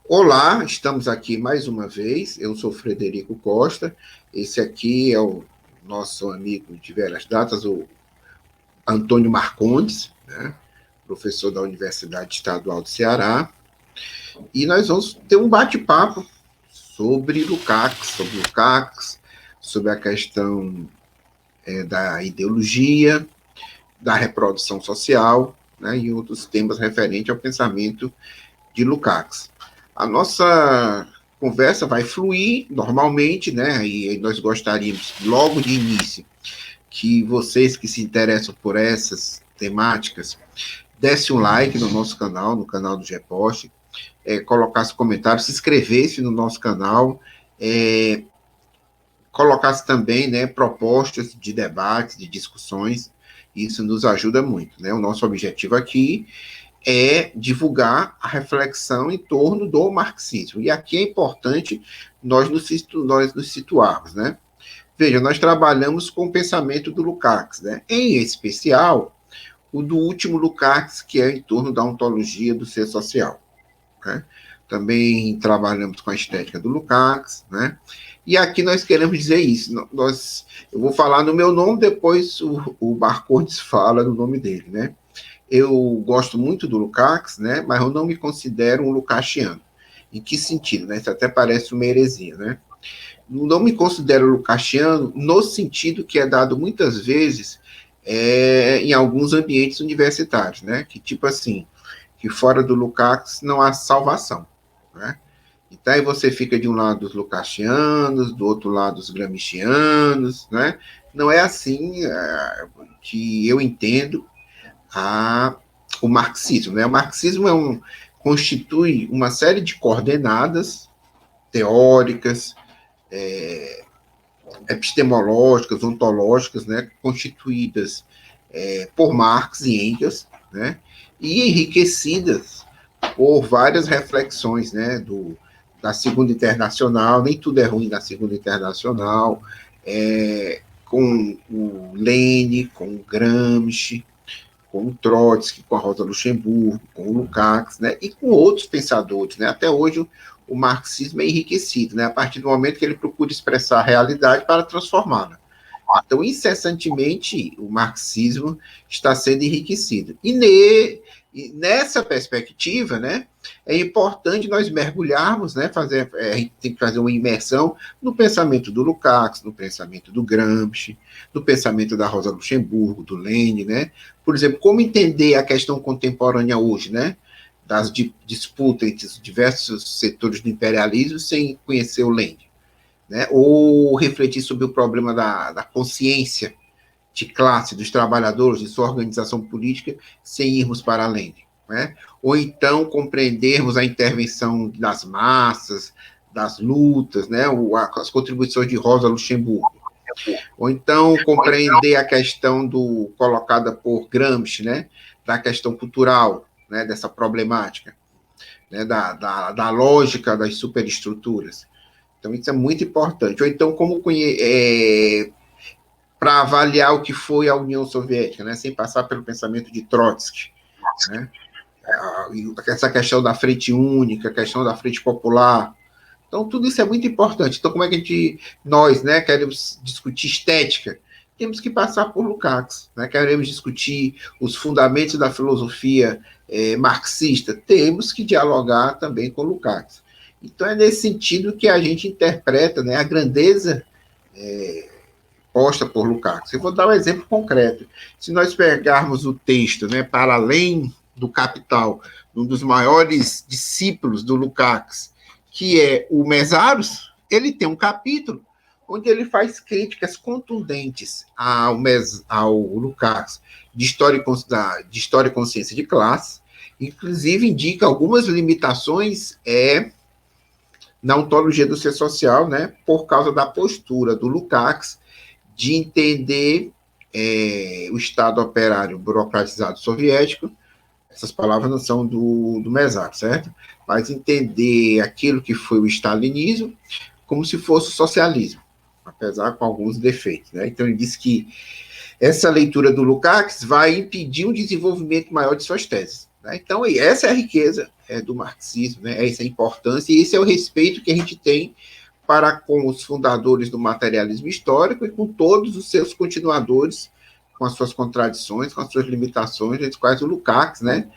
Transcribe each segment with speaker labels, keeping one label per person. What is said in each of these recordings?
Speaker 1: Olá, estamos aqui mais uma vez. Eu sou Frederico Costa. Esse aqui é o nosso amigo de velhas datas, o Antônio Marcondes, né? Professor da Universidade Estadual do Ceará. E nós vamos ter um bate-papo sobre Lukács, sobre a questão da ideologia, da reprodução social, né? E outros temas referentes ao pensamento de Lukács. A nossa conversa vai fluir normalmente, né? E nós gostaríamos, logo de início, que vocês que se interessam por essas temáticas dessem um like no nosso canal, no canal do GEPOST, colocasse comentários, se inscrevesse no nosso canal, colocasse também, né, propostas de debates, de discussões. Isso nos ajuda muito, né? O nosso objetivo aqui é divulgar a reflexão em torno do marxismo. E aqui é importante nós nos situarmos, né? Veja, nós trabalhamos com o pensamento do Lukács, né? Em especial, o do último Lukács, que é em torno da ontologia do ser social, né? Também trabalhamos com a estética do Lukács, né? E aqui nós queremos dizer isso. Eu vou falar no meu nome, depois o Marcondes fala no nome dele, né? Eu gosto muito do Lukács, né, mas eu não me considero um lukáciano. Em que sentido? Né? Isso até parece uma heresia. Né? Não me considero lukáciano no sentido que é dado muitas vezes em alguns ambientes universitários, né? Que tipo assim, que fora do Lukács não há salvação. Né? Então aí você fica de um lado dos lukácianos, do outro lado os gramscianos, né? Não é assim que eu entendo o marxismo. Né? O marxismo constitui uma série de coordenadas teóricas, epistemológicas, ontológicas, né? Constituídas por Marx e Engels, né? E enriquecidas por várias reflexões, né? Da Segunda Internacional. Nem tudo é ruim na Segunda Internacional, com o Lenin, com o Gramsci, com o Trotsky, com a Rosa Luxemburgo, com o Lukács, né, e com outros pensadores. Né. Até hoje o marxismo é enriquecido, né, a partir do momento que ele procura expressar a realidade para transformá-la. Então, incessantemente, o marxismo está sendo enriquecido. E nessa perspectiva, né, é importante nós mergulharmos, né, a gente tem que fazer uma imersão no pensamento do Lukács, no pensamento do Gramsci, no pensamento da Rosa Luxemburgo, do Lenin, né? Por exemplo, como entender a questão contemporânea hoje, né? Das disputas entre os diversos setores do imperialismo sem conhecer o Lenin, né? Ou refletir sobre o problema da consciência de classe dos trabalhadores, de sua organização política, sem irmos para além, né? Ou então compreendermos a intervenção das massas, das lutas, né? As contribuições de Rosa Luxemburgo. Ou então compreender a questão colocada por Gramsci, né? Da questão cultural, né? Dessa problemática, né? Da lógica das superestruturas. Então, isso é muito importante. Ou então, para avaliar o que foi a União Soviética, né, sem passar pelo pensamento de Trotsky, né, essa questão da frente única, a questão da frente popular. Então, tudo isso é muito importante. Então, como é que nós, né, queremos discutir estética? Temos que passar por Lukács. Né, queremos discutir os fundamentos da filosofia marxista? Temos que dialogar também com Lukács. Então, é nesse sentido que a gente interpreta, né, a grandeza posta por Lukács. Eu vou dar um exemplo concreto. Se nós pegarmos o texto, né, para além do Capital, um dos maiores discípulos do Lukács, que é o Mésaros, ele tem um capítulo onde ele faz críticas contundentes ao Lukács de história e consciência de classe, inclusive indica algumas limitações na ontologia do ser social, né, por causa da postura do Lukács de entender o Estado operário burocratizado soviético essas palavras não são do Mézar, certo? Mas entender aquilo que foi o stalinismo como se fosse o socialismo, apesar com alguns defeitos, né? Então ele diz que essa leitura do Lukács vai impedir um desenvolvimento maior de suas teses. Né? Então, essa é a riqueza do marxismo, né? Essa é a importância e esse é o respeito que a gente tem para com os fundadores do materialismo histórico e com todos os seus continuadores, com as suas contradições, com as suas limitações, entre as quais o Lukács, né?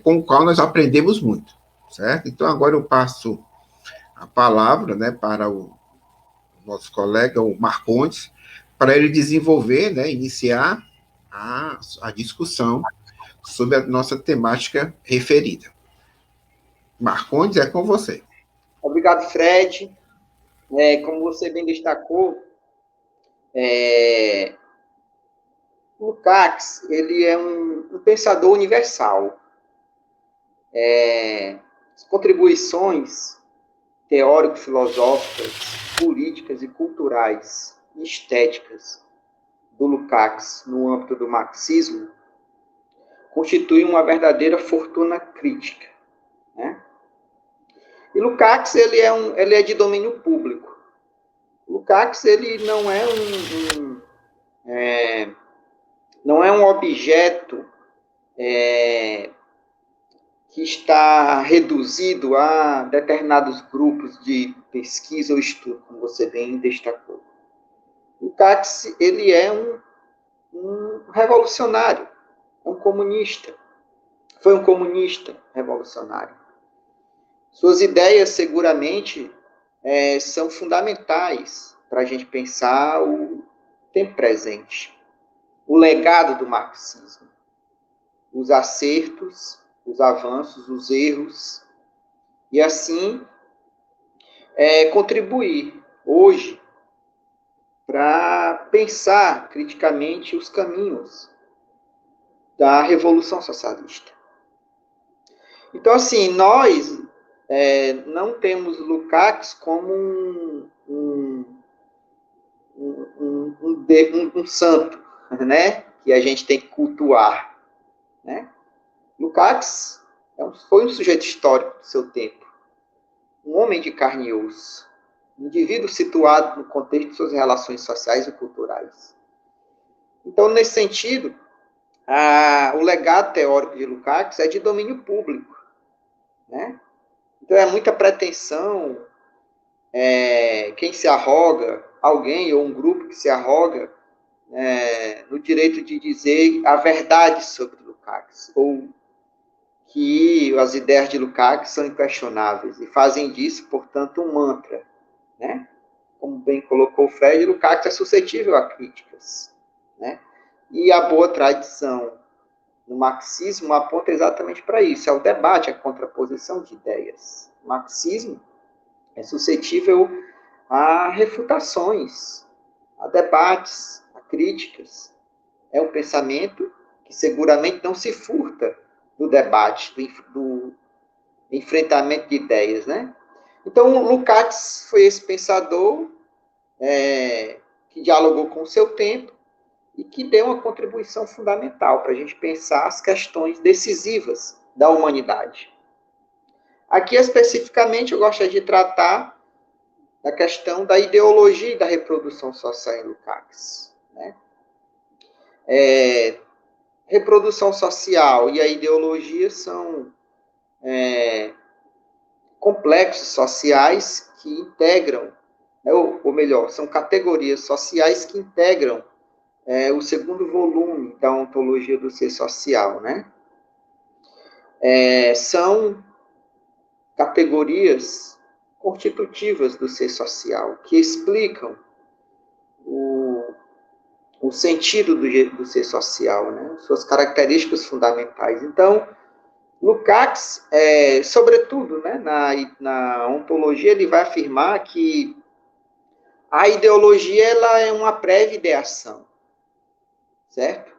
Speaker 1: Com o qual nós aprendemos muito, certo? Então, agora eu passo a palavra, né, para o nosso colega, o Marcondes, para ele desenvolver, né, iniciar a discussão sobre a nossa temática referida. Marcondes, é com você.
Speaker 2: Obrigado, Fred. Como você bem destacou, Lukács, ele é um pensador universal. As contribuições teórico-filosóficas, políticas e culturais e estéticas do Lukács no âmbito do marxismo constituem uma verdadeira fortuna crítica, né? E Lukács, ele é de domínio público. Lukács, ele não é um objeto que está reduzido a determinados grupos de pesquisa ou estudo, como você bem destacou. Lukács, ele é um revolucionário, é um comunista. Foi um comunista revolucionário. Suas ideias, seguramente, são fundamentais para a gente pensar o tempo presente, o legado do marxismo, os acertos, os avanços, os erros, e assim contribuir hoje para pensar criticamente os caminhos da Revolução Socialista. Então, assim, nós não temos Lukács como um santo, né, que a gente tem que cultuar, né? Lukács foi um sujeito histórico do seu tempo, um homem de carne e osso, um indivíduo situado no contexto de suas relações sociais e culturais. Então, nesse sentido, o legado teórico de Lukács é de domínio público, né? Então, é muita pretensão, quem se arroga, alguém ou um grupo que se arroga no direito de dizer a verdade sobre Lukács, ou que as ideias de Lukács são inquestionáveis, e fazem disso, portanto, um mantra, né? Como bem colocou o Fred, Lukács é suscetível a críticas, né? E a boa tradição no marxismo aponta exatamente para isso, é o debate, a contraposição de ideias. O marxismo é suscetível a refutações, a debates, a críticas. É um pensamento que seguramente não se furta do debate, do enfrentamento de ideias, né? Então, Lukács foi esse pensador que dialogou com o seu tempo e que deu uma contribuição fundamental para a gente pensar as questões decisivas da humanidade. Aqui, especificamente, eu gostaria de tratar da questão da ideologia e da reprodução social em Lukács, né? Reprodução social e a ideologia são complexos sociais que integram, ou melhor, são categorias sociais que integram o segundo volume da ontologia do ser social, né? São categorias constitutivas do ser social, que explicam o sentido do ser social, né? Suas características fundamentais. Então, Lukács, sobretudo, né, na ontologia, ele vai afirmar que a ideologia ela é uma prévia ideação, certo?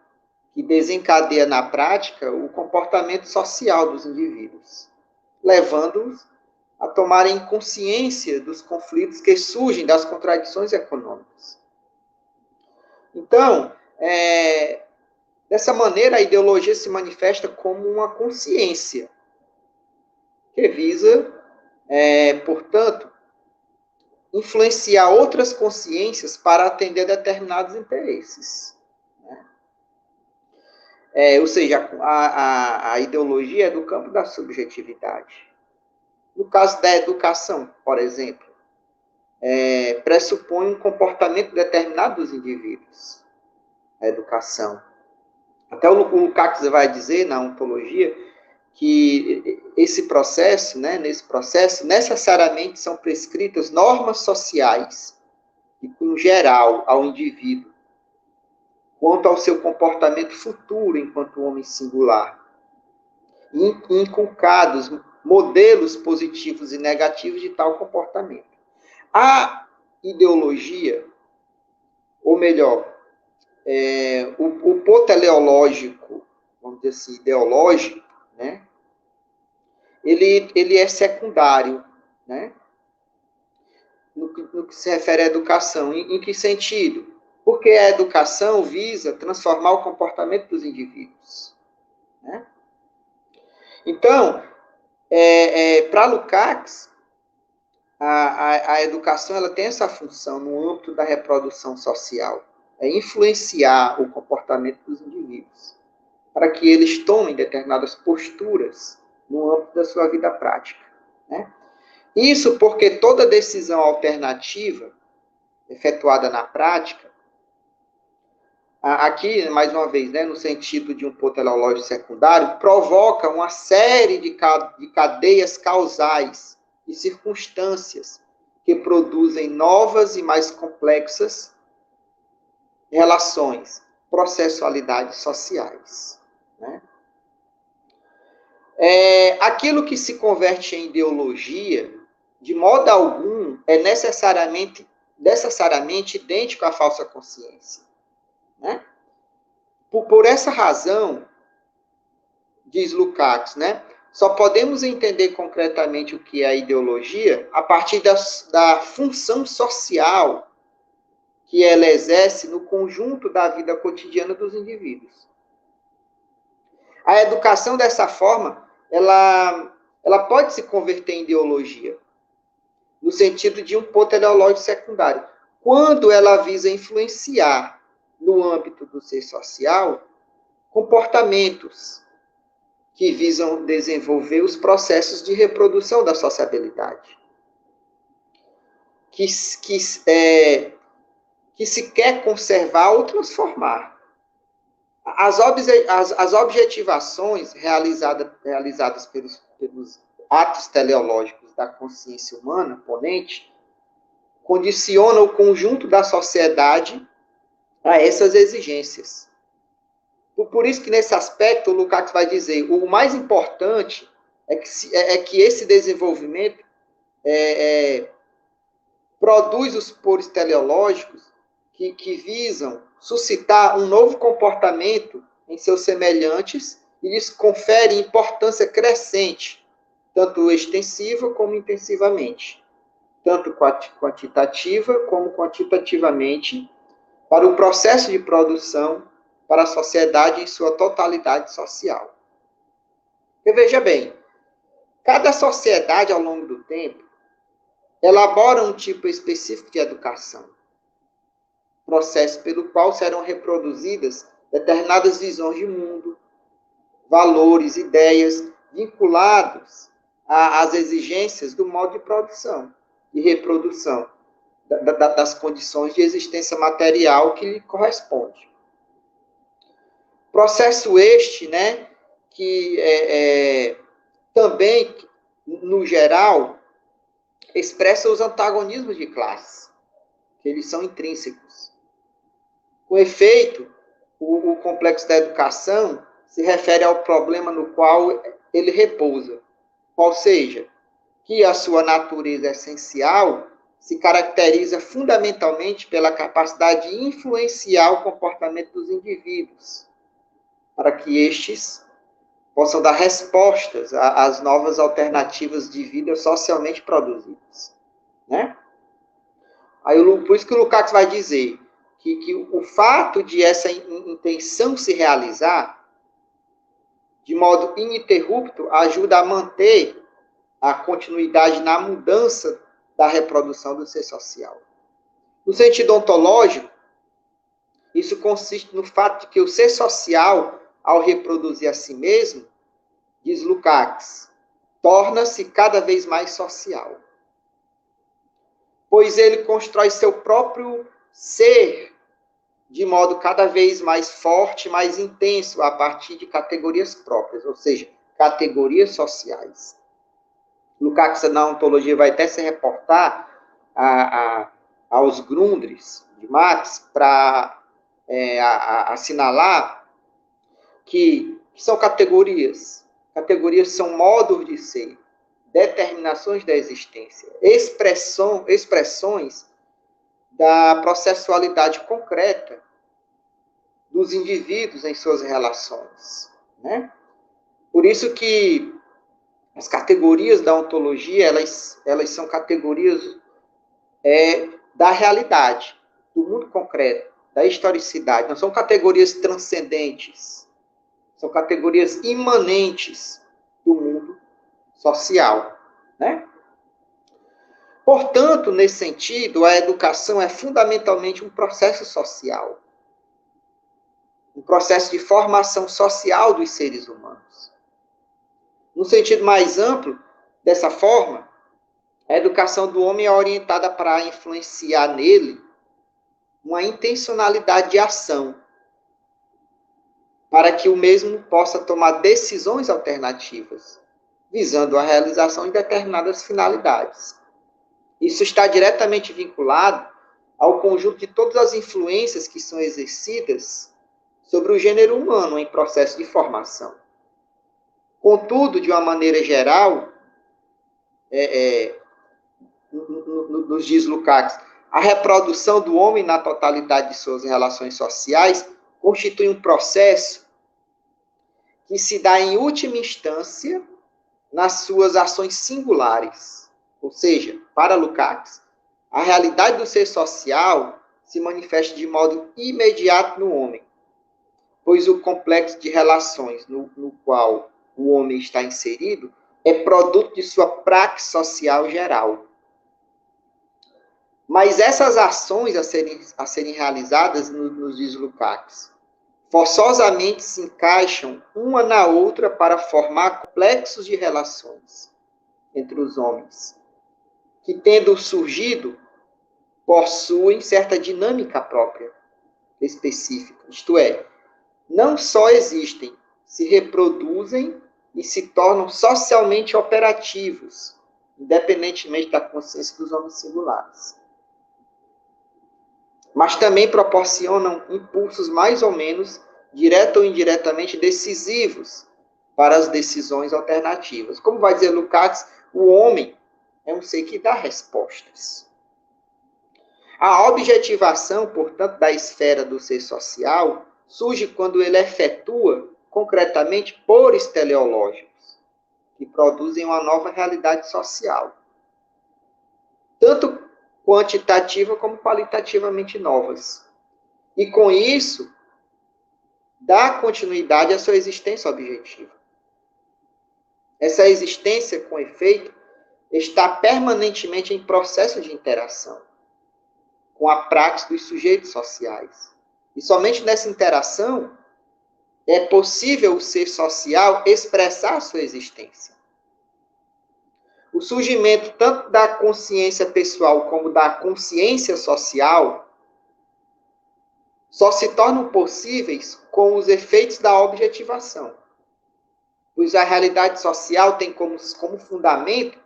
Speaker 2: Que desencadeia na prática o comportamento social dos indivíduos, levando-os a tomarem consciência dos conflitos que surgem das contradições econômicas. Então, Dessa maneira, a ideologia se manifesta como uma consciência que visa, portanto, influenciar outras consciências para atender determinados interesses. Ou seja, a ideologia é do campo da subjetividade. No caso da educação, por exemplo, pressupõe um comportamento determinado dos indivíduos. A educação. Até o Lukács vai dizer, na ontologia, que esse processo, nesse processo, necessariamente são prescritas normas sociais, em geral, ao indivíduo, quanto ao seu comportamento futuro enquanto homem singular, e inculcados modelos positivos e negativos de tal comportamento. A ideologia, ou melhor, o poteleológico, vamos dizer assim, ideológico, ele é secundário, no que se refere à educação. Em que sentido? Porque a educação visa transformar o comportamento dos indivíduos. Então, para Lukács, a educação ela tem essa função no âmbito da reprodução social, influenciar o comportamento dos indivíduos, para que eles tomem determinadas posturas no âmbito da sua vida prática. Isso porque toda decisão alternativa efetuada na prática, aqui, mais uma vez, no sentido de um poteleológico secundário, provoca uma série de cadeias causais e circunstâncias que produzem novas e mais complexas relações, processualidades sociais. Aquilo que se converte em ideologia, de modo algum, é necessariamente idêntico à falsa consciência. Por essa razão, diz Lukács, só podemos entender concretamente o que é a ideologia a partir da função social que ela exerce no conjunto da vida cotidiana dos indivíduos. A educação, dessa forma, ela pode se converter em ideologia, no sentido de um poteleológico secundário, quando ela visa influenciar, no âmbito do ser social, comportamentos que visam desenvolver os processos de reprodução da sociabilidade, que se quer conservar ou transformar. As objetivações realizadas pelos atos teleológicos da consciência humana, ponente, condicionam o conjunto da sociedade a essas exigências. Por isso que, nesse aspecto, o Lukács vai dizer, o mais importante é que esse desenvolvimento produz os poros teleológicos que visam suscitar um novo comportamento em seus semelhantes e lhes confere importância crescente, tanto extensiva como intensivamente, tanto quantitativa como quantitativamente, para o processo de produção, para a sociedade em sua totalidade social. E veja bem, cada sociedade, ao longo do tempo, elabora um tipo específico de educação, processo pelo qual serão reproduzidas determinadas visões de mundo, valores, ideias vinculados às exigências do modo de produção e reprodução das condições de existência material que lhe corresponde. Processo este, que também, no geral, expressa os antagonismos de classe, que eles são intrínsecos. Com efeito, o complexo da educação se refere ao problema no qual ele repousa, ou seja, que a sua natureza essencial se caracteriza fundamentalmente pela capacidade de influenciar o comportamento dos indivíduos, para que estes possam dar respostas às novas alternativas de vida socialmente produzidas. Por isso que o Lukács vai dizer que o fato de essa intenção se realizar de modo ininterrupto ajuda a manter a continuidade na mudança da reprodução do ser social. No sentido ontológico, isso consiste no fato de que o ser social, ao reproduzir a si mesmo, diz Lukács, torna-se cada vez mais social. Pois ele constrói seu próprio ser de modo cada vez mais forte, mais intenso, a partir de categorias próprias, ou seja, categorias sociais. Lukács, na ontologia, vai até se reportar aos Grundrisse de Marx para assinalar que são categorias. Categorias são modos de ser, determinações da existência, expressões da processualidade concreta dos indivíduos em suas relações, né? Por isso que as categorias da ontologia, elas são categorias da realidade, do mundo concreto, da historicidade. Não são categorias transcendentes, são categorias imanentes do mundo social, né? Portanto, nesse sentido, a educação é fundamentalmente um processo social, um processo de formação social dos seres humanos. No sentido mais amplo, dessa forma, a educação do homem é orientada para influenciar nele uma intencionalidade de ação, para que o mesmo possa tomar decisões alternativas, visando a realização de determinadas finalidades. Isso está diretamente vinculado ao conjunto de todas as influências que são exercidas sobre o gênero humano em processo de formação. Contudo, de uma maneira geral, nos diz Lukács, a reprodução do homem na totalidade de suas relações sociais constitui um processo que se dá em última instância nas suas ações singulares. Ou seja, para Lukács, a realidade do ser social se manifesta de modo imediato no homem, pois o complexo de relações no qual o homem está inserido é produto de sua praxe social geral. Mas essas ações a serem realizadas, nos diz Lukács, forçosamente se encaixam uma na outra para formar complexos de relações entre os homens, que, tendo surgido, possuem certa dinâmica própria, específica. Isto é, não só existem, se reproduzem e se tornam socialmente operativos, independentemente da consciência dos homens singulares, mas também proporcionam impulsos mais ou menos, direto ou indiretamente, decisivos para as decisões alternativas. Como vai dizer Lukács, o homem é um ser que dá respostas. A objetivação, portanto, da esfera do ser social surge quando ele efetua, concretamente, por teleológicos, que produzem uma nova realidade social. Tanto quantitativa como qualitativamente novas. E, com isso, dá continuidade à sua existência objetiva. Essa existência, com efeito, está permanentemente em processo de interação com a prática dos sujeitos sociais. E somente nessa interação é possível o ser social expressar sua existência. O surgimento tanto da consciência pessoal como da consciência social só se tornam possíveis com os efeitos da objetivação, pois a realidade social tem como fundamento,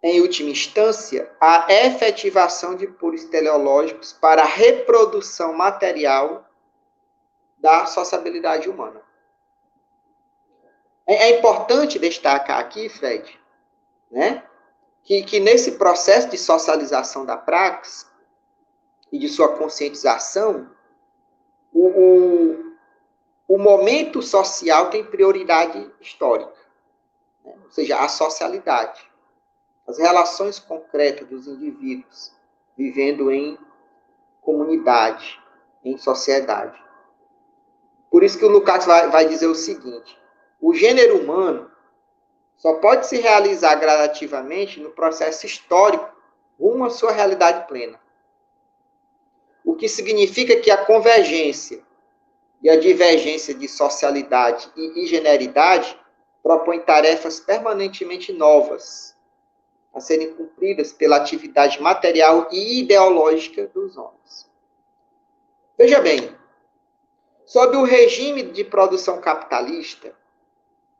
Speaker 2: em última instância, a efetivação de puros teleológicos para a reprodução material da sociabilidade humana. É importante destacar aqui, Fred, né, que nesse processo de socialização da praxe e de sua conscientização, o momento social tem prioridade histórica, né, ou seja, a socialidade, as relações concretas dos indivíduos vivendo em comunidade, em sociedade. Por isso que o Lukács vai dizer o seguinte: o gênero humano só pode se realizar gradativamente no processo histórico rumo à sua realidade plena. O que significa que a convergência e a divergência de socialidade e generidade propõem tarefas permanentemente novas a serem cumpridas pela atividade material e ideológica dos homens. Veja bem, sob o regime de produção capitalista,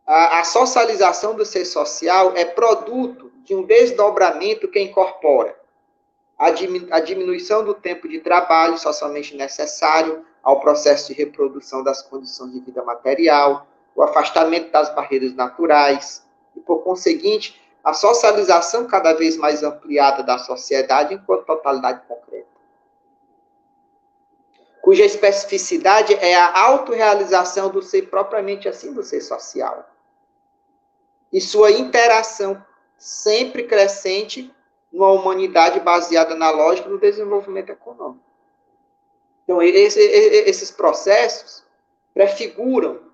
Speaker 2: a socialização do ser social é produto de um desdobramento que incorpora a diminuição do tempo de trabalho socialmente necessário ao processo de reprodução das condições de vida material, o afastamento das barreiras naturais e, por conseguinte, a socialização cada vez mais ampliada da sociedade enquanto totalidade concreta, cuja especificidade é a autorrealização do ser propriamente assim, do ser social, e sua interação sempre crescente numa humanidade baseada na lógica do desenvolvimento econômico. Então, esses processos prefiguram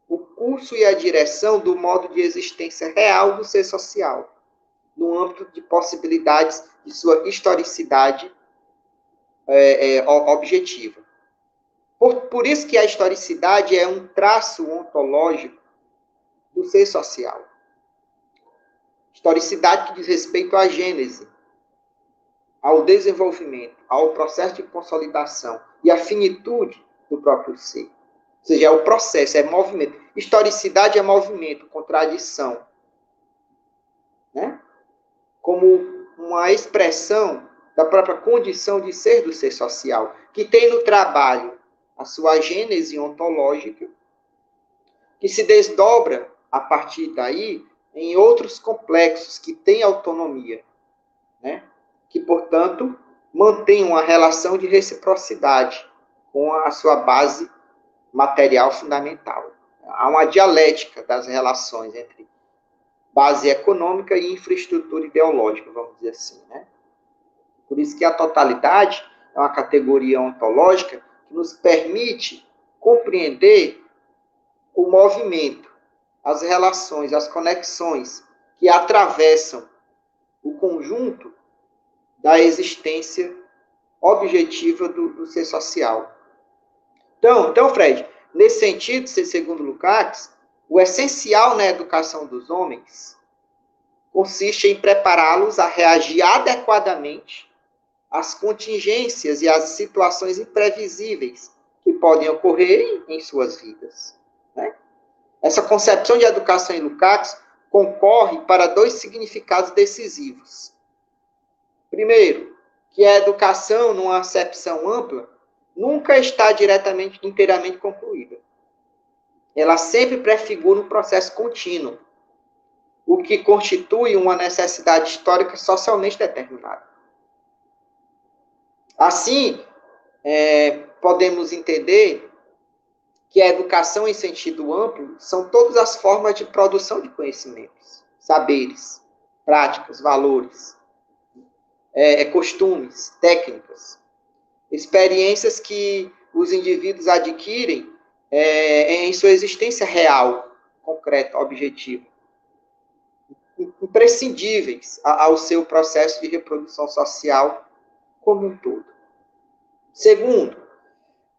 Speaker 2: o curso e a direção do modo de existência real do ser social, no âmbito de possibilidades de sua historicidade objetiva. Por isso que a historicidade é um traço ontológico do ser social. Historicidade que diz respeito à gênese, ao desenvolvimento, ao processo de consolidação e à finitude do próprio ser. Ou seja, é o processo, é movimento. Historicidade é movimento, contradição. Né? Como uma expressão da própria condição de ser do ser social, que tem no trabalho a sua gênese ontológica, que se desdobra, a partir daí, em outros complexos que têm autonomia, né? Que, portanto, mantêm uma relação de reciprocidade com a sua base material fundamental. Há uma dialética das relações entre base econômica e infraestrutura ideológica, vamos dizer assim, né? Por isso que a totalidade é uma categoria ontológica que nos permite compreender o movimento, as relações, as conexões que atravessam o conjunto da existência objetiva do ser social. Então, Fred, nesse sentido, segundo Lukács, o essencial na educação dos homens consiste em prepará-los a reagir adequadamente às contingências e às situações imprevisíveis que podem ocorrer em suas vidas. Né? Essa concepção de educação em Lukács concorre para dois significados decisivos. Primeiro, que a educação, numa acepção ampla, nunca está inteiramente concluída. Ela sempre prefigura um processo contínuo, o que constitui uma necessidade histórica socialmente determinada. Assim, podemos entender que a educação em sentido amplo são todas as formas de produção de conhecimentos, saberes, práticas, valores, costumes, técnicas, experiências que os indivíduos adquirem em sua existência real, concreta, objetiva, imprescindíveis ao seu processo de reprodução social como um todo. Segundo,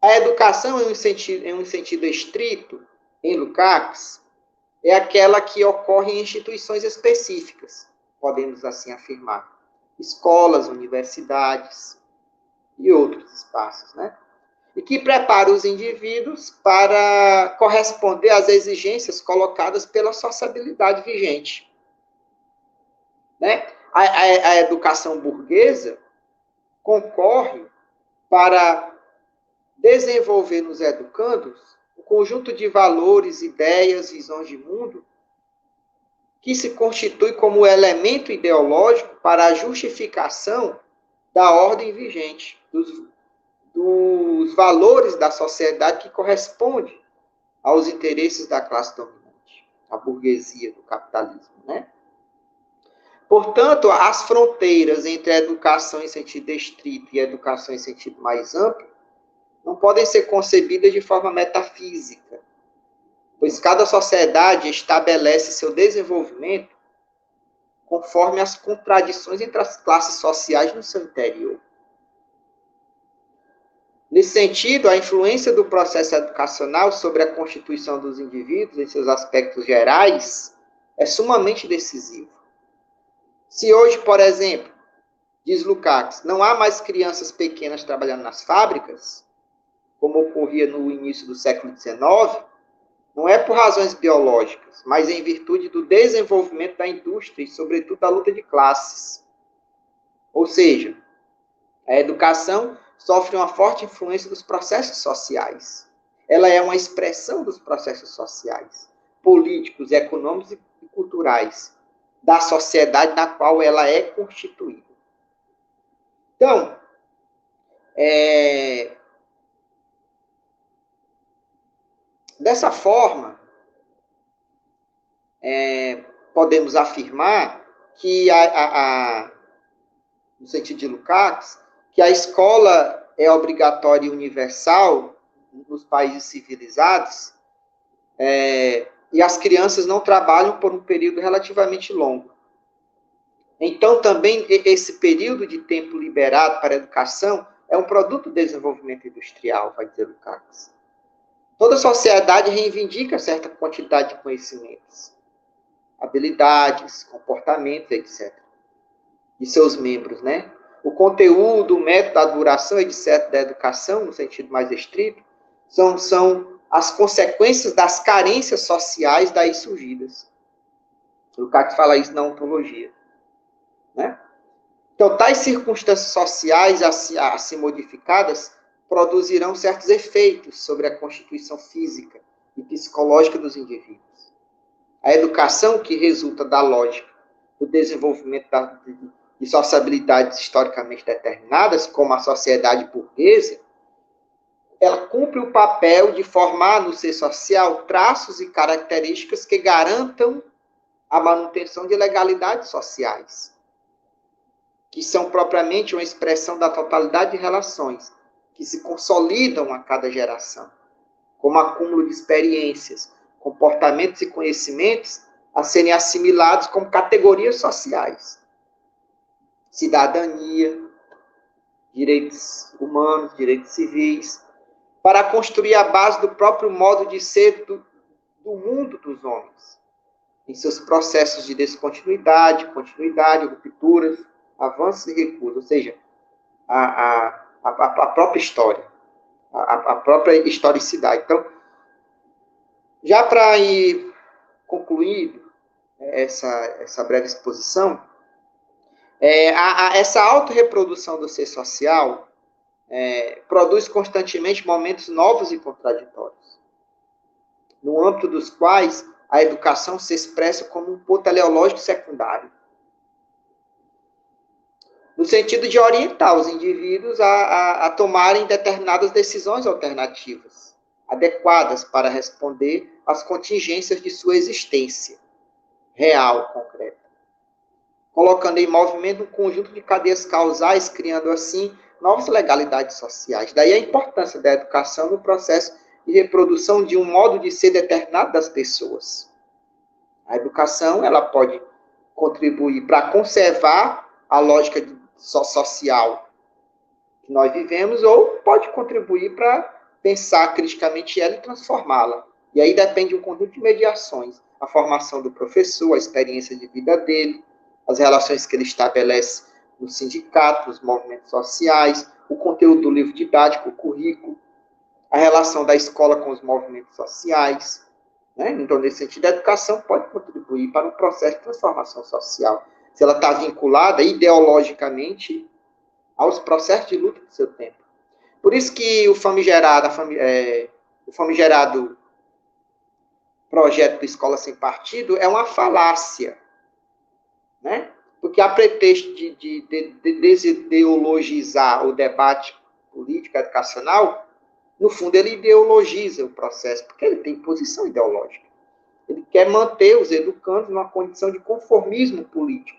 Speaker 2: a educação em um sentido estrito, em Lukács, é aquela que ocorre em instituições específicas, podemos assim afirmar, escolas, universidades e outros espaços, né? E que prepara os indivíduos para corresponder às exigências colocadas pela sociabilidade vigente. Né? A educação burguesa concorre para desenvolver nos educandos um conjunto de valores, ideias, visões de mundo que se constitui como elemento ideológico para a justificação da ordem vigente, dos valores da sociedade que corresponde aos interesses da classe dominante, a burguesia do capitalismo, né? Portanto, as fronteiras entre a educação em sentido estrito e a educação em sentido mais amplo não podem ser concebidas de forma metafísica, pois cada sociedade estabelece seu desenvolvimento conforme as contradições entre as classes sociais no seu interior. Nesse sentido, a influência do processo educacional sobre a constituição dos indivíduos em seus aspectos gerais é sumamente decisiva. Se hoje, por exemplo, diz Lukács, não há mais crianças pequenas trabalhando nas fábricas, como ocorria no início do século XIX, não é por razões biológicas, mas em virtude do desenvolvimento da indústria e, sobretudo, da luta de classes. Ou seja, a educação sofre uma forte influência dos processos sociais. Ela é uma expressão dos processos sociais, políticos, econômicos e culturais da sociedade na qual ela é constituída. Então, dessa forma, podemos afirmar que, no sentido de Lukács, que a escola é obrigatória e universal nos países civilizados, e as crianças não trabalham por um período relativamente longo. Então, também, esse período de tempo liberado para a educação é um produto do desenvolvimento industrial, vai dizer Lukács. Toda sociedade reivindica certa quantidade de conhecimentos, habilidades, comportamentos, etc. de seus membros, né? O conteúdo, o método, a duração, etc. da educação, no sentido mais estrito, são as consequências das carências sociais daí surgidas. Lukács fala isso na ontologia. Né? Então, tais circunstâncias sociais assim modificadas produzirão certos efeitos sobre a constituição física e psicológica dos indivíduos. A educação que resulta da lógica do desenvolvimento de sociabilidades historicamente determinadas, como a sociedade burguesa, ela cumpre o papel de formar no ser social traços e características que garantam a manutenção de legalidades sociais, que são propriamente uma expressão da totalidade de relações, que se consolidam a cada geração, como acúmulo de experiências, comportamentos e conhecimentos a serem assimilados como categorias sociais. Cidadania, direitos humanos, direitos civis, para construir a base do próprio modo de ser do mundo dos homens, em seus processos de descontinuidade, continuidade, rupturas, avanços e recuos, ou seja, a própria história, a própria historicidade. Então, já para ir concluindo essa breve exposição, essa autorreprodução do ser social produz constantemente momentos novos e contraditórios, no âmbito dos quais a educação se expressa como um ponto teleológico secundário, no sentido de orientar os indivíduos a tomarem determinadas decisões alternativas, adequadas para responder às contingências de sua existência real, concreta, colocando em movimento um conjunto de cadeias causais, criando assim novas legalidades sociais. Daí a importância da educação no processo de reprodução de um modo de ser determinado das pessoas. A educação, ela pode contribuir para conservar a lógica social que nós vivemos, ou pode contribuir para pensar criticamente ela e transformá-la. E aí depende de um conjunto de mediações, a formação do professor, a experiência de vida dele, as relações que ele estabelece no sindicato, os movimentos sociais, o conteúdo do livro didático, o currículo, a relação da escola com os movimentos sociais. Né? Então, nesse sentido, a educação pode contribuir para um processo de transformação social, se ela está vinculada ideologicamente aos processos de luta do seu tempo. Por isso que o famigerado projeto de escola sem partido é uma falácia, né? Porque a pretexto de desideologizar o debate político educacional, no fundo ele ideologiza o processo, porque ele tem posição ideológica. Ele quer manter os educandos numa condição de conformismo político,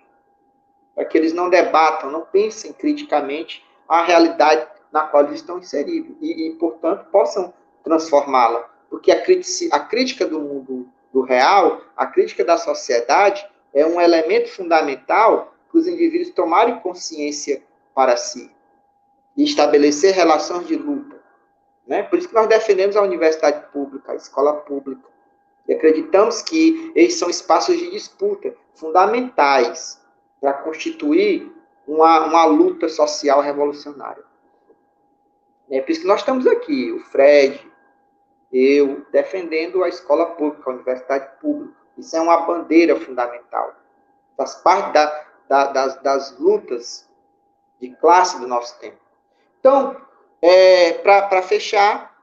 Speaker 2: para que eles não debatam, não pensem criticamente a realidade na qual eles estão inseridos e portanto, possam transformá-la. Porque a crítica do mundo do real, a crítica da sociedade, é um elemento fundamental para os indivíduos tomarem consciência para si e estabelecer relações de luta. Né? Por isso que nós defendemos a universidade pública, a escola pública, e acreditamos que eles são espaços de disputa fundamentais para constituir uma luta social revolucionária. É por isso que nós estamos aqui, o Fred, eu, defendendo a escola pública, a universidade pública. Isso é uma bandeira fundamental. Faz parte das lutas de classe do nosso tempo. Então, para fechar,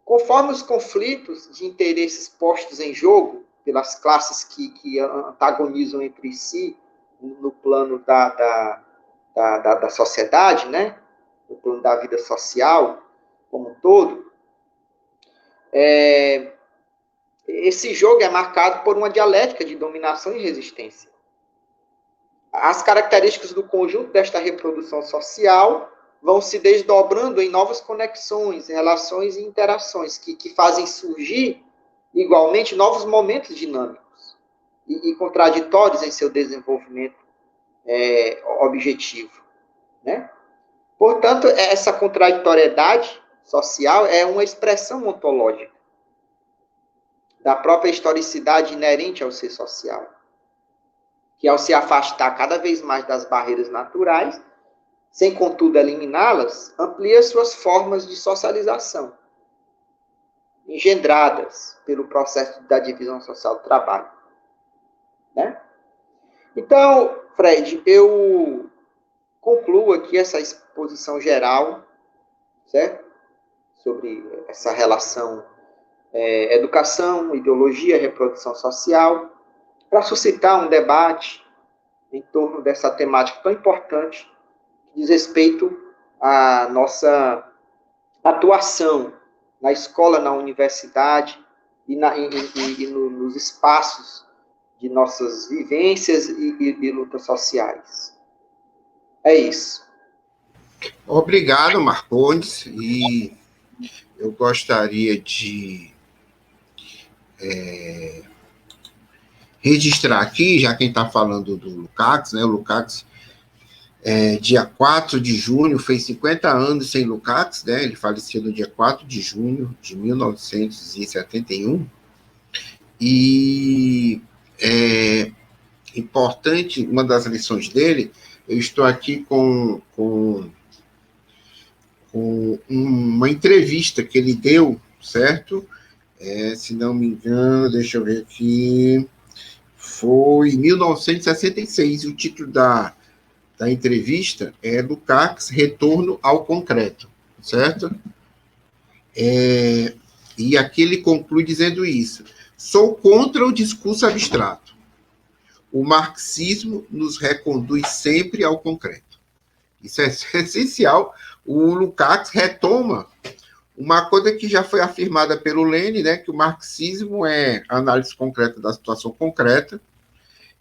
Speaker 2: conforme os conflitos de interesses postos em jogo pelas classes que antagonizam entre si no plano da sociedade, né? No plano da vida social como um todo, esse jogo é marcado por uma dialética de dominação e resistência. As características do conjunto desta reprodução social vão se desdobrando em novas conexões, relações e interações que fazem surgir, igualmente, novos momentos dinâmicos e contraditórios em seu desenvolvimento objetivo. Né? Portanto, essa contraditoriedade social é uma expressão ontológica da própria historicidade inerente ao ser social, que ao se afastar cada vez mais das barreiras naturais, sem contudo eliminá-las, amplia suas formas de socialização, engendradas pelo processo da divisão social do trabalho. Né? Então, Fred, eu concluo aqui essa exposição geral, certo? Sobre essa relação educação, ideologia, reprodução social, para suscitar um debate em torno dessa temática tão importante que diz respeito à nossa atuação na escola, na universidade e nos espaços de nossas vivências e lutas sociais. É isso.
Speaker 1: Obrigado, Marcondes, e eu gostaria de registrar aqui, já quem está falando do Lukács, né? O Lukács, dia 4 de junho, fez 50 anos sem Lukács, né? Ele faleceu no dia 4 de junho de 1971. E é importante, uma das lições dele, eu estou aqui com uma entrevista que ele deu, certo? Se não me engano, deixa eu ver aqui, foi em 1966, o título da entrevista é Lukács, Retorno ao Concreto, certo? E aqui ele conclui dizendo isso: sou contra o discurso abstrato. O marxismo nos reconduz sempre ao concreto. Isso é essencial. O Lukács retoma uma coisa que já foi afirmada pelo Lenin, né, que o marxismo é a análise concreta da situação concreta,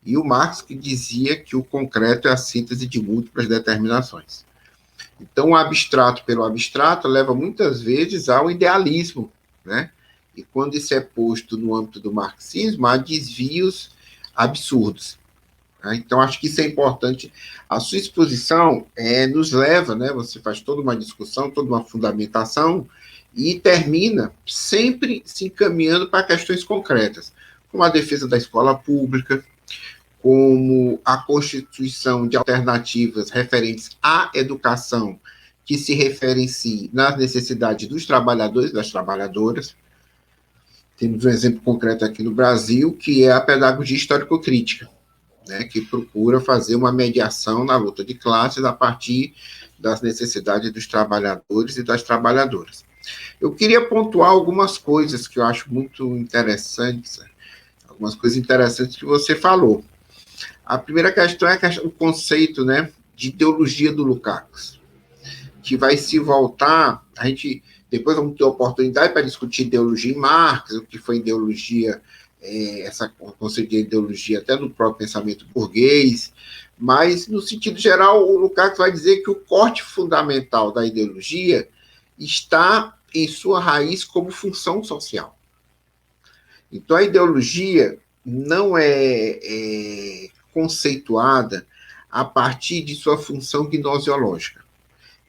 Speaker 1: e o Marx que dizia que o concreto é a síntese de múltiplas determinações. Então, o abstrato pelo abstrato leva muitas vezes ao idealismo, né? E quando isso é posto no âmbito do marxismo, há desvios absurdos. Então, acho que isso é importante. A sua exposição nos leva, né? Você faz toda uma discussão, toda uma fundamentação e termina sempre se encaminhando para questões concretas, como a defesa da escola pública, como a constituição de alternativas referentes à educação que se referenciem nas necessidades dos trabalhadores e das trabalhadoras. Temos um exemplo concreto aqui no Brasil, que é a pedagogia histórico-crítica, né, que procura fazer uma mediação na luta de classes a partir das necessidades dos trabalhadores e das trabalhadoras. Eu queria pontuar algumas coisas que eu acho muito interessantes, algumas coisas interessantes que você falou. A primeira questão é o conceito, né, de ideologia do Lukács, que vai se voltar, depois vamos ter oportunidade para discutir ideologia em Marx, o que foi ideologia essa conceito de ideologia até no próprio pensamento burguês, mas, no sentido geral, o Lukács vai dizer que o corte fundamental da ideologia está em sua raiz como função social. Então, a ideologia não é conceituada a partir de sua função gnosiológica.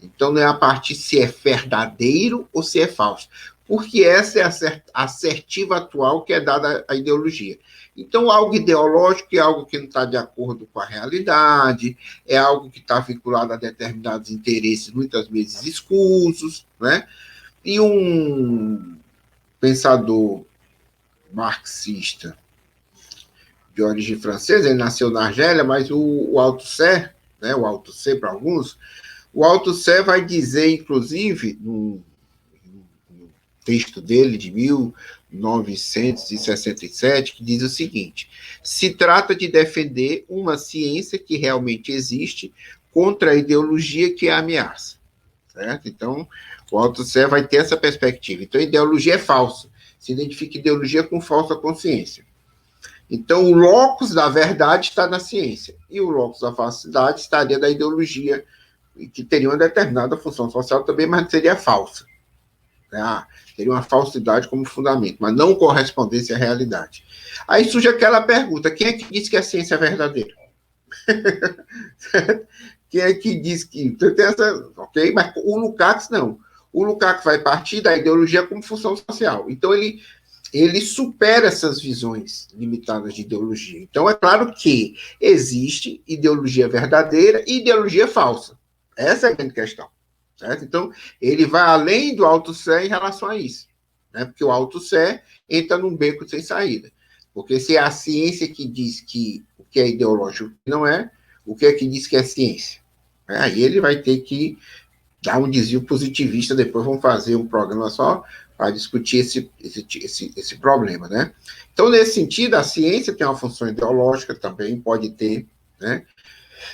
Speaker 1: Então, não é a partir se é verdadeiro ou se é falso, porque essa é a assertiva atual que é dada à ideologia. Então, algo ideológico é algo que não está de acordo com a realidade, é algo que está vinculado a determinados interesses, muitas vezes escusos, né? E um pensador marxista de origem francesa, ele nasceu na Argélia, mas o Althusser, né, o Althusser para alguns, o Althusser vai dizer, inclusive, no texto dele de 1967, que diz o seguinte: se trata de defender uma ciência que realmente existe contra a ideologia que a ameaça. Certo? Então, o Althusser vai ter essa perspectiva. Então, a ideologia é falsa. Se identifica ideologia com falsa consciência. Então, o locus da verdade está na ciência. E o locus da falsidade estaria da ideologia, que teria uma determinada função social também, mas seria falsa. Teria uma falsidade como fundamento, mas não correspondência à realidade. Aí surge aquela pergunta: quem é que diz que a ciência é verdadeira? Quem é que diz que... Tem essa, ok? Mas o Lukács não. O Lukács vai partir da ideologia como função social. Então, ele supera essas visões limitadas de ideologia. Então, é claro que existe ideologia verdadeira e ideologia falsa. Essa é a grande questão. Certo? Então, ele vai além do Althusser em relação a isso. Né? Porque o Althusser entra num beco sem saída. Porque se é a ciência que diz que o que é ideológico não é, o que é que diz que é ciência? Aí ele vai ter que dar um desvio positivista, depois vamos fazer um programa só para discutir esse problema, né? Então, nesse sentido, a ciência tem uma função ideológica, também pode ter, né?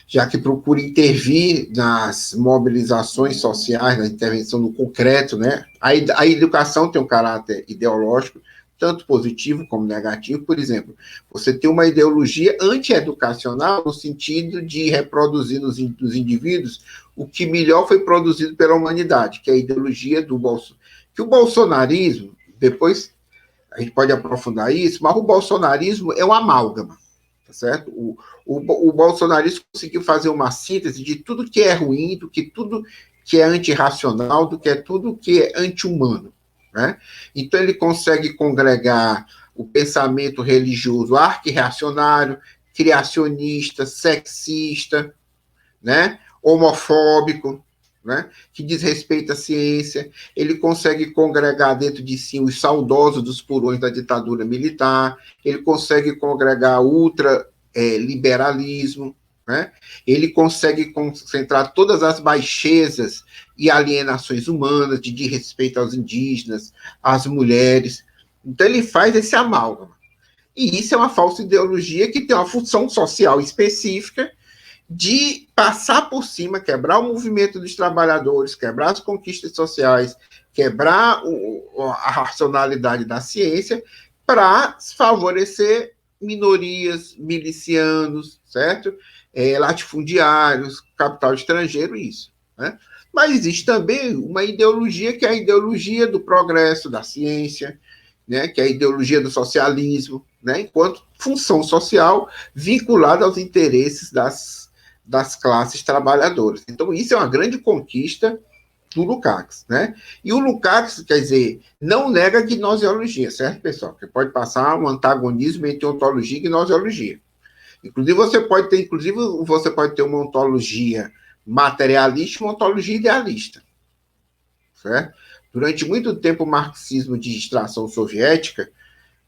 Speaker 1: Já que procura intervir nas mobilizações sociais, na intervenção no concreto, né? A educação tem um caráter ideológico, tanto positivo como negativo. Por exemplo, você tem uma ideologia anti-educacional no sentido de reproduzir nos indivíduos o que melhor foi produzido pela humanidade, que é a ideologia do Bolsonaro. Que o bolsonarismo, depois a gente pode aprofundar isso, mas o bolsonarismo é um amálgama, tá certo? O bolsonarismo conseguiu fazer uma síntese de tudo que é ruim, do que tudo que é antirracional, do que é tudo que é anti-humano. Né? Então, ele consegue congregar o pensamento religioso arqui-reacionário, criacionista, sexista, né? Homofóbico, né? Que diz respeito à ciência. Ele consegue congregar dentro de si os saudosos dos purões da ditadura militar, ele consegue congregar ultraliberalismo, né? Ele consegue concentrar todas as baixezas e alienações humanas, de respeito aos indígenas, às mulheres. Então, ele faz esse amálgama. E isso é uma falsa ideologia que tem uma função social específica de passar por cima, quebrar o movimento dos trabalhadores, quebrar as conquistas sociais, quebrar a racionalidade da ciência para favorecer minorias, milicianos, certo? Latifundiários, capital estrangeiro, isso. Né? Mas existe também uma ideologia que é a ideologia do progresso, da ciência, né? Que é a ideologia do socialismo, né? Enquanto função social vinculada aos interesses das classes trabalhadoras. Então, isso é uma grande conquista do Lukács, né? E o Lukács, quer dizer, não nega a gnosiologia, certo, pessoal? Porque pode passar um antagonismo entre ontologia e gnosiologia. Inclusive, você pode ter uma ontologia materialista e uma ontologia idealista, certo? Durante muito tempo, o marxismo de extração soviética,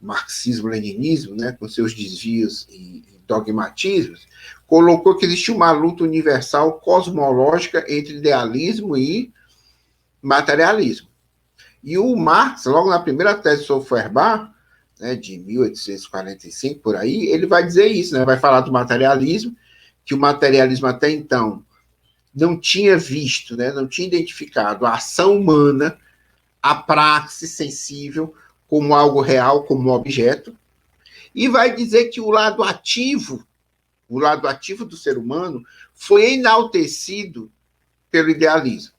Speaker 1: marxismo-leninismo, né, com seus desvios e dogmatismos, colocou que existia uma luta universal cosmológica entre idealismo e materialismo. E o Marx, logo na primeira tese sobre Feuerbach, né, de 1845, por aí, ele vai dizer isso, né, vai falar do materialismo, que o materialismo até então não tinha visto, né, não tinha identificado a ação humana, a praxe sensível, como algo real, como um objeto, e vai dizer que o lado ativo do ser humano foi enaltecido pelo idealismo,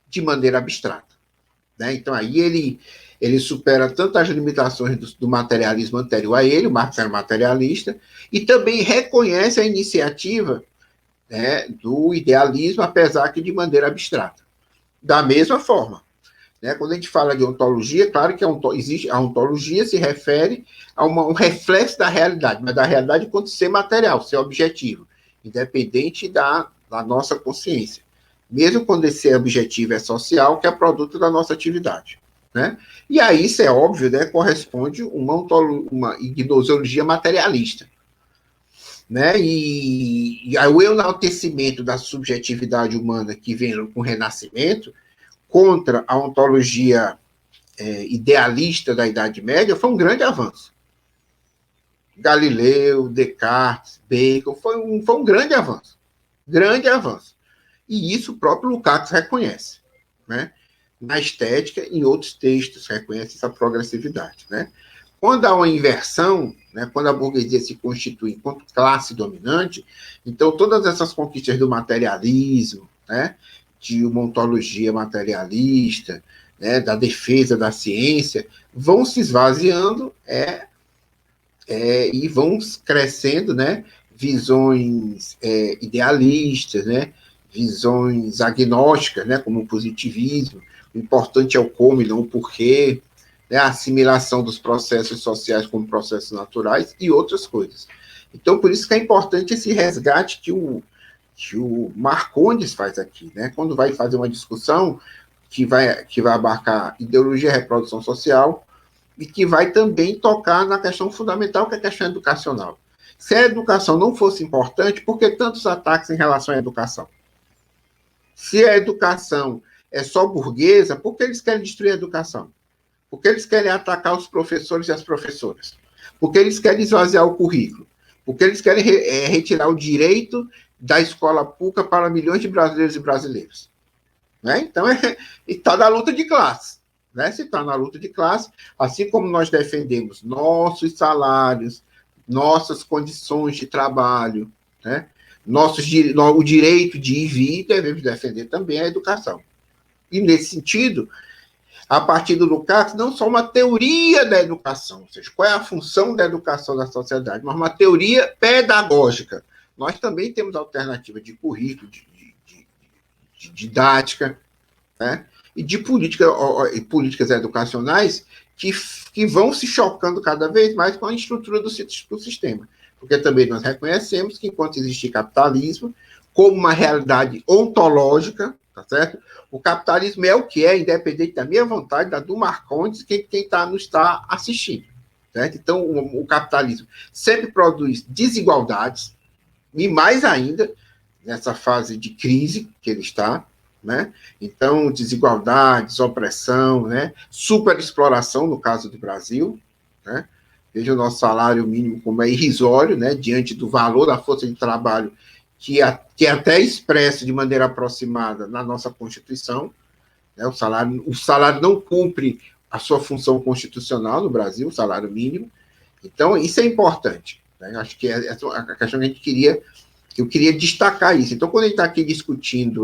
Speaker 1: de maneira abstrata. Né? Então, aí ele supera tanto as limitações do materialismo anterior a ele, o Marx era materialista, e também reconhece a iniciativa, né, do idealismo, apesar que de maneira abstrata. Da mesma forma, né, quando a gente fala de ontologia, claro que a ontologia se refere a um reflexo da realidade, mas da realidade enquanto ser material, ser objetivo, independente da nossa consciência. Mesmo quando esse objetivo é social, que é produto da nossa atividade. Né? E aí, isso é óbvio, né, corresponde uma gnosologia materialista. Né? E o enaltecimento da subjetividade humana que vem com o Renascimento, contra a ontologia idealista da Idade Média, foi um grande avanço. Galileu, Descartes, Bacon, foi um grande avanço. Grande avanço. E isso o próprio Lukács reconhece. Né? Na estética, em outros textos, reconhece essa progressividade. Né? Quando há uma inversão, né, quando a burguesia se constitui enquanto classe dominante, então todas essas conquistas do materialismo, né, de uma ontologia materialista, né, da defesa da ciência, vão se esvaziando e vão crescendo, né, visões idealistas, né, visões agnósticas, né, como o positivismo. O importante é o como e não o porquê, né, a assimilação dos processos sociais como processos naturais e outras coisas. Então, por isso que é importante esse resgate que o Marcondes faz aqui, né, quando vai fazer uma discussão que vai abarcar ideologia e reprodução social e que vai também tocar na questão fundamental, que é a questão educacional. Se a educação não fosse importante, por que tantos ataques em relação à educação? Se a educação é só burguesa, por que eles querem destruir a educação? Porque eles querem atacar os professores e as professoras. Porque eles querem esvaziar o currículo. Porque eles querem retirar o direito da escola pública para milhões de brasileiros e brasileiras. Né? Então, está na luta de classe. Né? Se está na luta de classe, assim como nós defendemos nossos salários, nossas condições de trabalho, né? O direito de ir e vir, devemos defender também a educação. E, nesse sentido, a partir do Lukács, não só uma teoria da educação, ou seja, qual é a função da educação na sociedade, mas uma teoria pedagógica. Nós também temos alternativa de currículo, de didática, né? E de políticas educacionais que vão se chocando cada vez mais com a estrutura do sistema. Porque também nós reconhecemos que, enquanto existe capitalismo, como uma realidade ontológica, tá certo? O capitalismo é o que é, independente da minha vontade, da do Marcondes, quem nos está assistindo. Certo? Então, o capitalismo sempre produz desigualdades, e mais ainda, nessa fase de crise que ele está, né? Então, desigualdades, opressão, né? Superexploração, no caso do Brasil, né? Veja o nosso salário mínimo como é irrisório, né? Diante do valor da força de trabalho que é até expresso de maneira aproximada na nossa Constituição. Né? O salário não cumpre a sua função constitucional no Brasil, o salário mínimo. Então, isso é importante. Né? Acho que é a questão que eu queria destacar isso. Então, quando a gente está aqui discutindo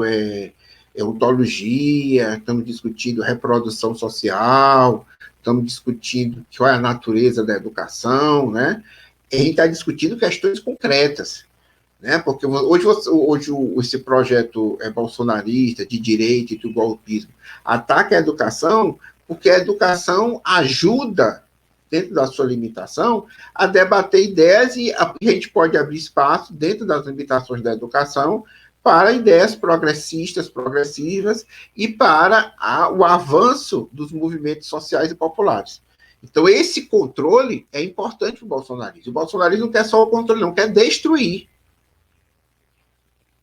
Speaker 1: ontologia, estamos discutindo reprodução social, estamos discutindo qual é a natureza da educação, né? A gente está discutindo questões concretas. Né? Porque hoje esse projeto bolsonarista, de direita e do golpismo, ataca a educação, porque a educação ajuda, dentro da sua limitação, a debater ideias e a gente pode abrir espaço, dentro das limitações da educação, para ideias progressivas e para o avanço dos movimentos sociais e populares. Então, esse controle é importante para o bolsonarismo. O bolsonarismo não quer só o controle, não, quer destruir.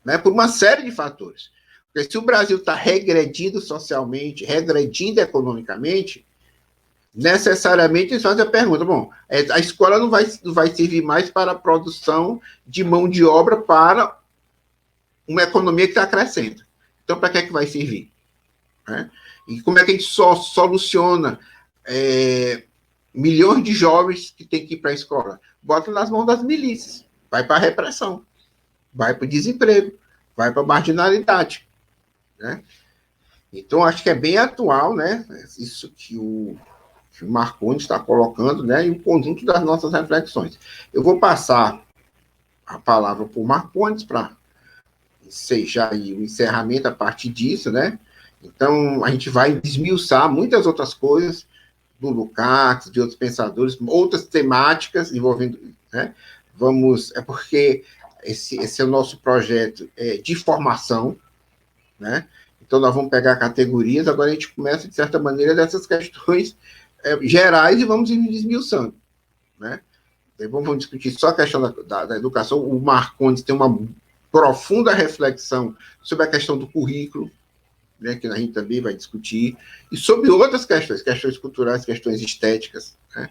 Speaker 1: Né, por uma série de fatores. Porque se o Brasil está regredindo socialmente, regredindo economicamente, necessariamente eles fazem a pergunta, bom, a escola não vai servir mais para a produção de mão de obra para uma economia que está crescendo. Então, para que é que vai servir? Né? E como é que a gente soluciona milhões de jovens que têm que ir para a escola? bota nas mãos das milícias, vai para a repressão, vai para o desemprego, vai para a marginalidade, né? Então, acho que é bem atual, né? Isso que o Marcondes está colocando, né? E o conjunto das nossas reflexões. Eu vou passar a palavra para o Marcondes para seja aí o encerramento a partir disso, né? Então, a gente vai desmiuçar muitas outras coisas do Lukács, de outros pensadores, outras temáticas envolvendo, né? É porque esse é o nosso projeto de formação, né? Então, nós vamos pegar categorias, agora a gente começa, de certa maneira, dessas questões gerais e vamos ir desmiuçando, né? Vamos discutir só a questão da educação. O Marcondes tem uma profunda reflexão sobre a questão do currículo, né, que a gente também vai discutir, e sobre outras questões culturais, questões estéticas, né?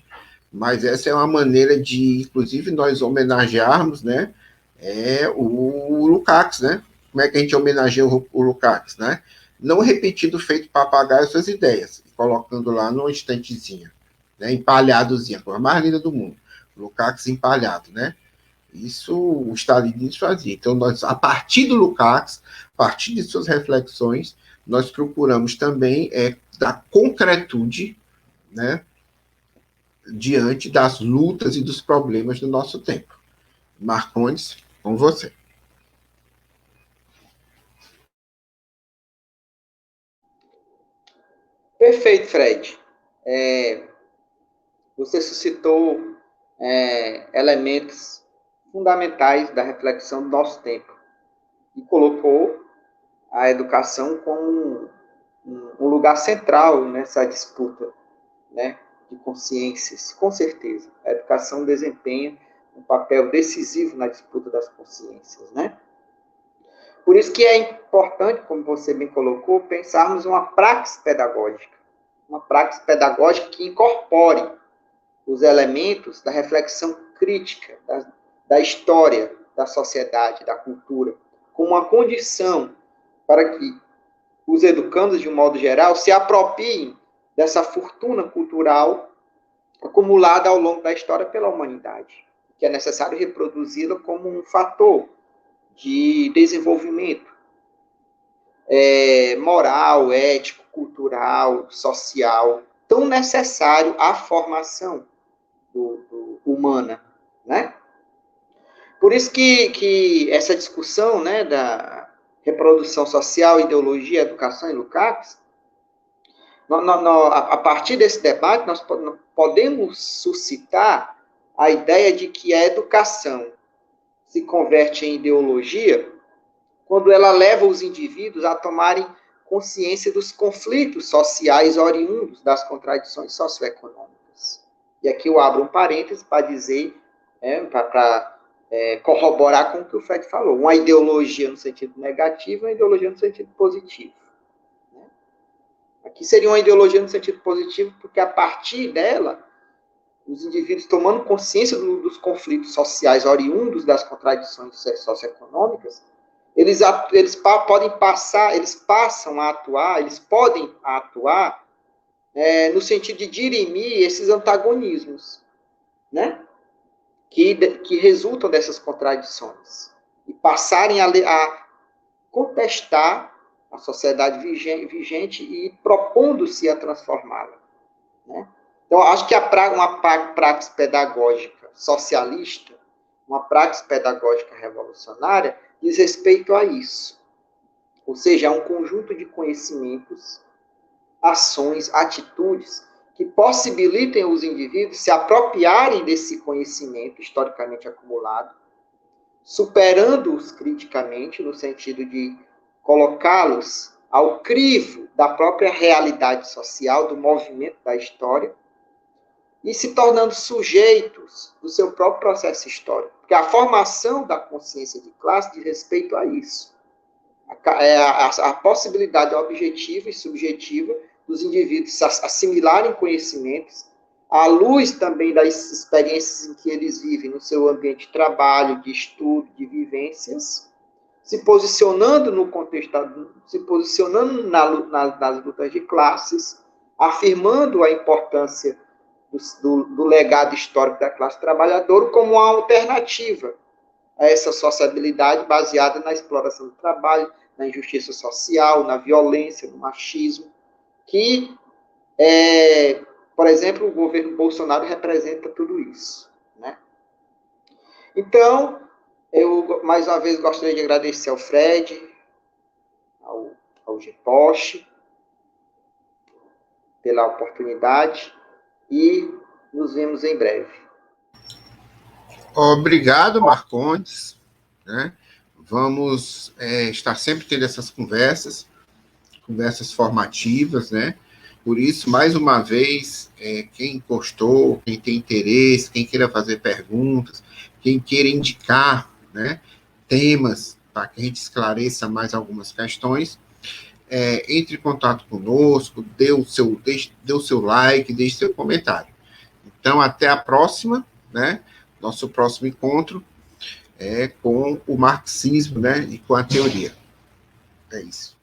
Speaker 1: Mas essa é uma maneira de, inclusive, nós homenagearmos, né, o Lukács, né? Como é que a gente homenageia o Lukács, né? Não repetindo feito papagaio suas ideias, colocando lá numa estantezinha, né, empalhadozinha, a coisa mais linda do mundo. Lukács empalhado, né? Isso o Stalin fazia. Então, nós, a partir do Lukács, a partir de suas reflexões, nós procuramos também dar concretude, né, diante das lutas e dos problemas do nosso tempo. Marcondes, com você.
Speaker 2: Perfeito, Fred. Você suscitou elementos fundamentais da reflexão do nosso tempo e colocou a educação como um lugar central nessa disputa, né, de consciências. Com certeza, a educação desempenha um papel decisivo na disputa das consciências, né? Por isso que é importante, como você bem colocou, pensarmos uma praxis pedagógica que incorpore os elementos da reflexão crítica da história, da sociedade, da cultura, como uma condição para que os educandos, de um modo geral, se apropriem dessa fortuna cultural acumulada ao longo da história pela humanidade, que é necessário reproduzi-la como um fator de desenvolvimento moral, ético, cultural, social, tão necessário à formação humana, né? Por isso que essa discussão, né, da reprodução social, ideologia, educação e Lukács, a partir desse debate, nós podemos suscitar a ideia de que a educação se converte em ideologia quando ela leva os indivíduos a tomarem consciência dos conflitos sociais oriundos das contradições socioeconômicas. E aqui eu abro um parêntese para dizer, para corroborar com o que o Fred falou, uma ideologia no sentido negativo e uma ideologia no sentido positivo. Aqui seria uma ideologia no sentido positivo, porque a partir dela, os indivíduos tomando consciência dos conflitos sociais oriundos das contradições socioeconômicas, eles podem passar, eles passam a atuar, eles podem atuar no sentido de dirimir esses antagonismos, né? Que resultam dessas contradições e passarem a contestar a sociedade vigente e propondo-se a transformá-la, né? Então, acho que uma praxis pedagógica socialista, uma praxis pedagógica revolucionária, diz respeito a isso. Ou seja, é um conjunto de conhecimentos, ações, atitudes que possibilitem os indivíduos se apropriarem desse conhecimento historicamente acumulado, superando-os criticamente, no sentido de colocá-los ao crivo da própria realidade social, do movimento da história, e se tornando sujeitos do seu próprio processo histórico. Porque a formação da consciência de classe diz respeito a isso. A possibilidade objetiva e subjetiva dos indivíduos assimilarem conhecimentos à luz também das experiências em que eles vivem no seu ambiente de trabalho, de estudo, de vivências, se posicionando no contexto, se posicionando nas lutas de classes, afirmando a importância do legado histórico da classe trabalhadora como uma alternativa a essa sociabilidade baseada na exploração do trabalho, na injustiça social, na violência, no machismo, que, por exemplo, o governo Bolsonaro representa tudo isso, né? Então, eu, mais uma vez, gostaria de agradecer ao Fred, ao Gipoche, pela oportunidade, e nos vemos em breve.
Speaker 1: Obrigado, Marcondes, né? Vamos estar sempre tendo essas conversas formativas, né? Por isso, mais uma vez, quem gostou, quem tem interesse, quem queira fazer perguntas, quem queira indicar, né, temas para que a gente esclareça mais algumas questões, entre em contato conosco, dê o seu like, deixe seu comentário. Então, até a próxima, né? Nosso próximo encontro é com o marxismo, né? E com a teoria. É isso.